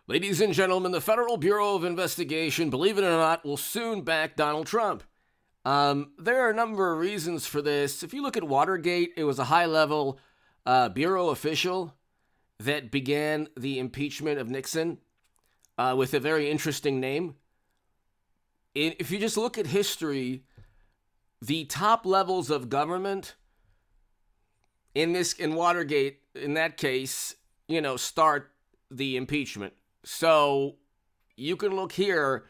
Ladies and gentlemen, the Federal Bureau of Investigation, believe it or not, will soon back Donald Trump. There are a number of reasons for this. If you look at Watergate, it was a high-level bureau official that began the impeachment of Nixon with a very interesting name. If you just look at history, the top levels of government in Watergate, in that case, start the impeachment. So you can look here,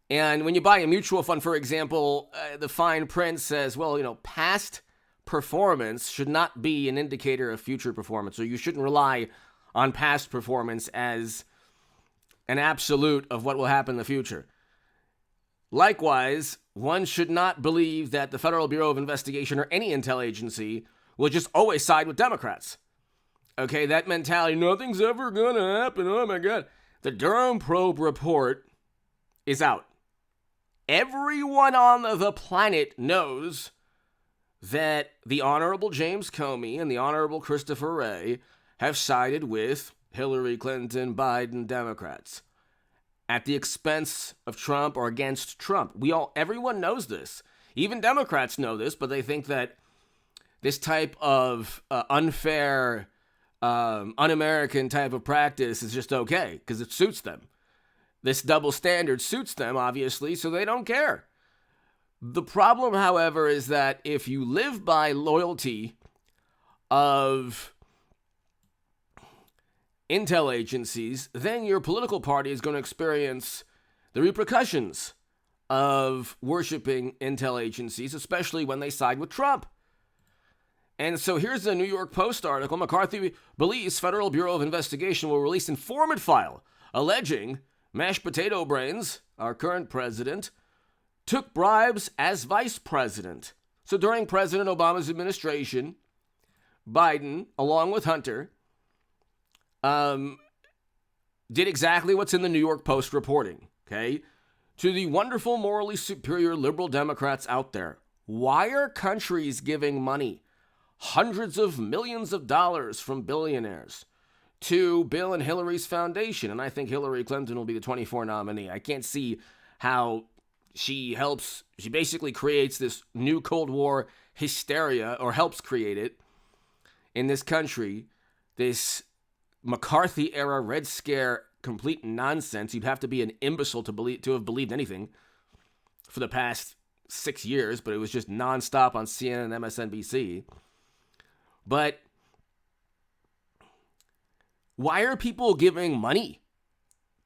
and when you buy a mutual fund, for example, the fine print says, past performance should not be an indicator of future performance. So you shouldn't rely on past performance as an absolute of what will happen in the future. Likewise, one should not believe that the Federal Bureau of Investigation or any intel agency will just always side with Democrats. Okay, that mentality, nothing's ever going to happen, oh my God. The Durham probe report is out. Everyone on the planet knows that the Honorable James Comey and the Honorable Christopher Wray have sided with Hillary Clinton, Biden, Democrats at the expense of Trump or against Trump. Everyone knows this. Even Democrats know this, but they think that this type of unfair, un-American type of practice is just okay because it suits them. This double standard suits them, obviously, so they don't care. The problem, however, is that if you live by loyalty of intel agencies, then your political party is going to experience the repercussions of worshiping intel agencies, especially when they side with Trump. And so here's a New York Post article. McCarthy believes Federal Bureau of Investigation will release informant file alleging Mashed Potato Brains, our current president, took bribes as vice president. So during President Obama's administration, Biden, along with Hunter, did exactly what's in the New York Post reporting, okay? To the wonderful, morally superior liberal Democrats out there, why are countries giving money, hundreds of millions of dollars from billionaires, to Bill and Hillary's foundation? And I think Hillary Clinton will be the 24 nominee. I can't see how she basically creates this new Cold War hysteria, or helps create it in this country, this McCarthy-era Red Scare complete nonsense. You'd have to be an imbecile to have believed anything for the past 6 years, but it was just nonstop on CNN and MSNBC. But why are people giving money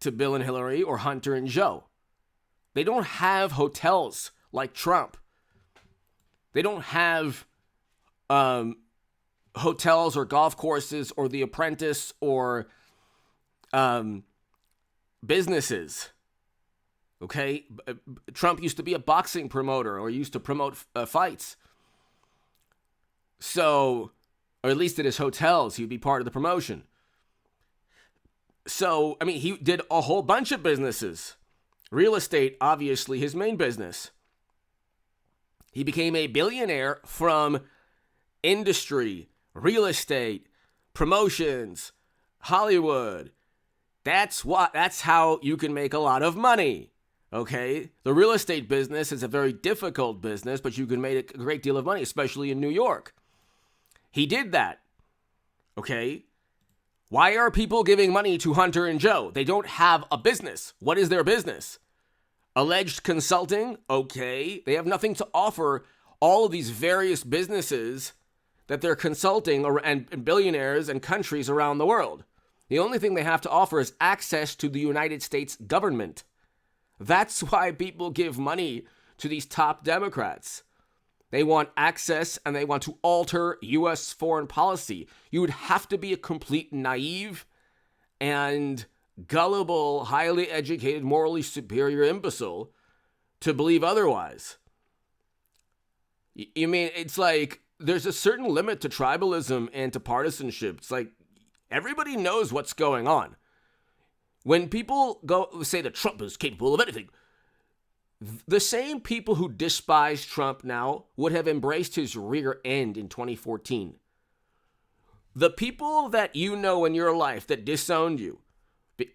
to Bill and Hillary or Hunter and Joe? They don't have hotels like Trump. They don't have hotels or golf courses or The Apprentice or businesses. Okay? Trump used to be a boxing promoter or used to promote fights. So, or at least at his hotels, he'd be part of the promotion. So, he did a whole bunch of businesses. Real estate, obviously, his main business. He became a billionaire from industry, real estate, promotions, Hollywood. That's how you can make a lot of money. Okay? The real estate business is a very difficult business, but you can make a great deal of money, especially in New York. He did that. Okay? Why are people giving money to Hunter and Joe? They don't have a business. What is their business? Alleged consulting? Okay. They have nothing to offer all of these various businesses that they're consulting and billionaires and countries around the world. The only thing they have to offer is access to the United States government. That's why people give money to these top Democrats. They want access and they want to alter U.S. foreign policy. You would have to be a complete naive and gullible, highly educated, morally superior imbecile to believe otherwise. It's like there's a certain limit to tribalism and to partisanship. It's like everybody knows what's going on. When people say that Trump is capable of anything, the same people who despise Trump now would have embraced his rear end in 2014. The people that you know in your life that disowned you,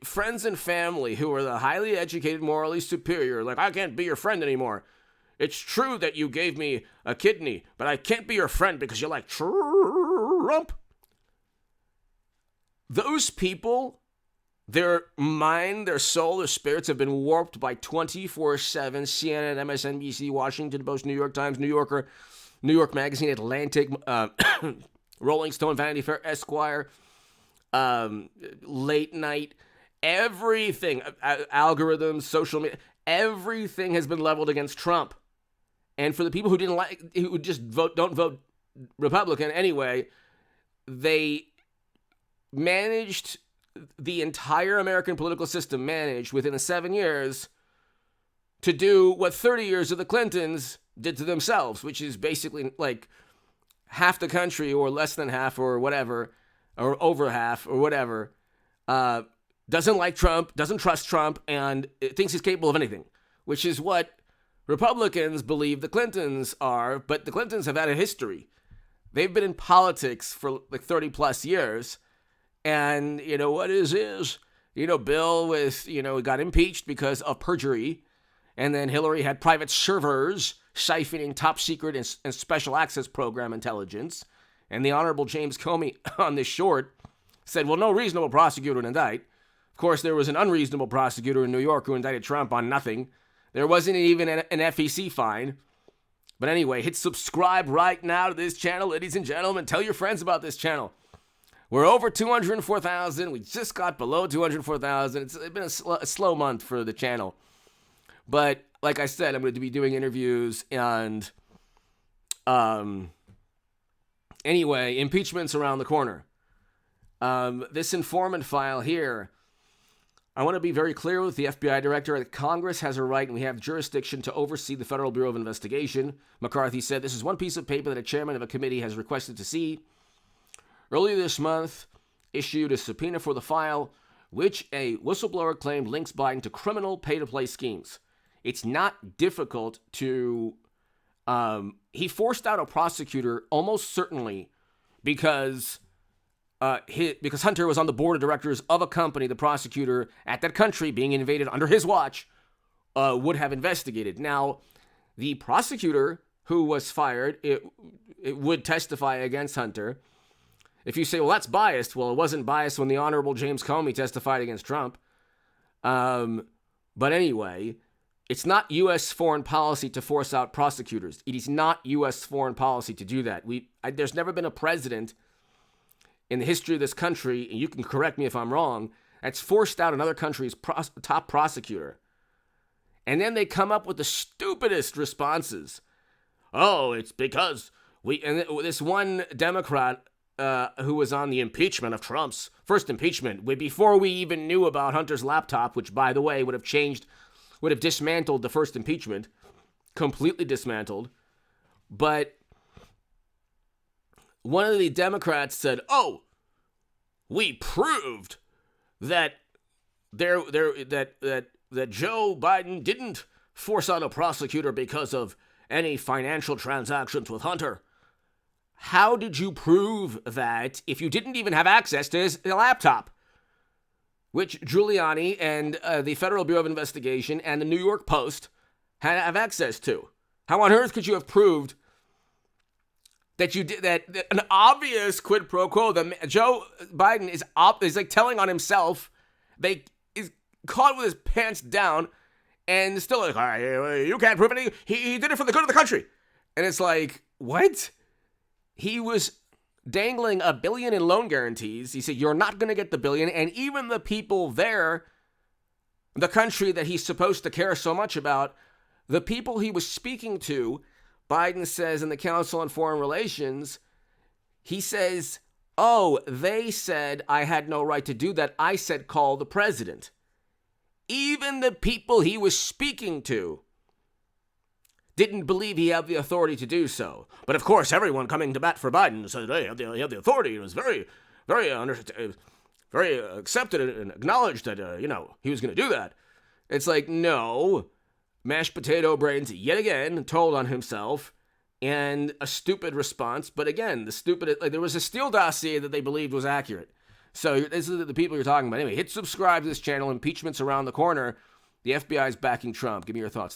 Friends and family who are the highly educated, morally superior, like, I can't be your friend anymore. It's true that you gave me a kidney, but I can't be your friend because you like Trump. Those people, their mind, their soul, their spirits have been warped by 24/7 CNN, MSNBC, Washington Post, New York Times, New Yorker, New York Magazine, Atlantic, Rolling Stone, Vanity Fair, Esquire, late night, everything, algorithms, social media, everything has been leveled against Trump. And for the people who just don't vote Republican anyway, they managed, the entire American political system managed within 7 years to do what 30 years of the Clintons did to themselves, which is basically like half the country or less than half or whatever, or over half or whatever, doesn't like Trump, doesn't trust Trump, and thinks he's capable of anything, which is what Republicans believe the Clintons are. But the Clintons have had a history. They've been in politics for like 30 plus years. And, you know, what is, you know, Bill got impeached because of perjury. And then Hillary had private servers siphoning top secret and special access program intelligence. And the Honorable James Comey on this short said, well, no reasonable prosecutor would indict. Of course, there was an unreasonable prosecutor in New York who indicted Trump on nothing. There wasn't even an FEC fine. But anyway, hit subscribe right now to this channel, ladies and gentlemen. Tell your friends about this channel. We're over 204,000. We just got below 204,000. It's been a slow month for the channel. But like I said, I'm going to be doing interviews and anyway, impeachment's around the corner. This informant file here, I want to be very clear with the FBI director that Congress has a right and we have jurisdiction to oversee the Federal Bureau of Investigation. McCarthy said this is one piece of paper that a chairman of a committee has requested to see. Earlier this month, issued a subpoena for the file, which a whistleblower claimed links Biden to criminal pay-to-play schemes. It's not difficult to... he forced out a prosecutor almost certainly because Hunter was on the board of directors of a company the prosecutor at that country being invaded under his watch would have investigated. Now, the prosecutor who was fired, it would testify against Hunter. If you say, well, that's biased, well, it wasn't biased when the Honorable James Comey testified against Trump. But anyway, it's not U.S. foreign policy to force out prosecutors. It is not U.S. foreign policy to do that. There's never been a president in the history of this country, and you can correct me if I'm wrong, that's forced out another country's top prosecutor. And then they come up with the stupidest responses. Oh, it's because and this one Democrat who was on the impeachment of Trump's first impeachment, before we even knew about Hunter's laptop, which, by the way, would have dismantled the first impeachment, completely dismantled. But one of the Democrats said, "Oh, we proved that that Joe Biden didn't force out a prosecutor because of any financial transactions with Hunter." How did you prove that if you didn't even have access to his laptop, which Giuliani and the Federal Bureau of Investigation and the New York Post have access to? How on earth could you have proved that you did that an obvious quid pro quo that Joe Biden is like telling on himself? They is caught with his pants down and still like, all right, you can't prove anything. He did it for the good of the country. And it's like, what? He was dangling $1 billion in loan guarantees. He said, you're not going to get the $1 billion. And even the people there, the country that he's supposed to care so much about, the people he was speaking to, Biden says in the Council on Foreign Relations, he says, oh, they said I had no right to do that. I said, call the president. Even the people he was speaking to didn't believe he had the authority to do so. But of course, everyone coming to bat for Biden said, hey, he had the authority. It was very, very accepted and acknowledged that, he was going to do that. It's like, no, mashed potato brains yet again, told on himself, and a stupid response. But again, there was a Steele dossier that they believed was accurate. So this is the people you're talking about. Anyway, hit subscribe to this channel. Impeachment's around the corner. The FBI is backing Trump. Give me your thoughts.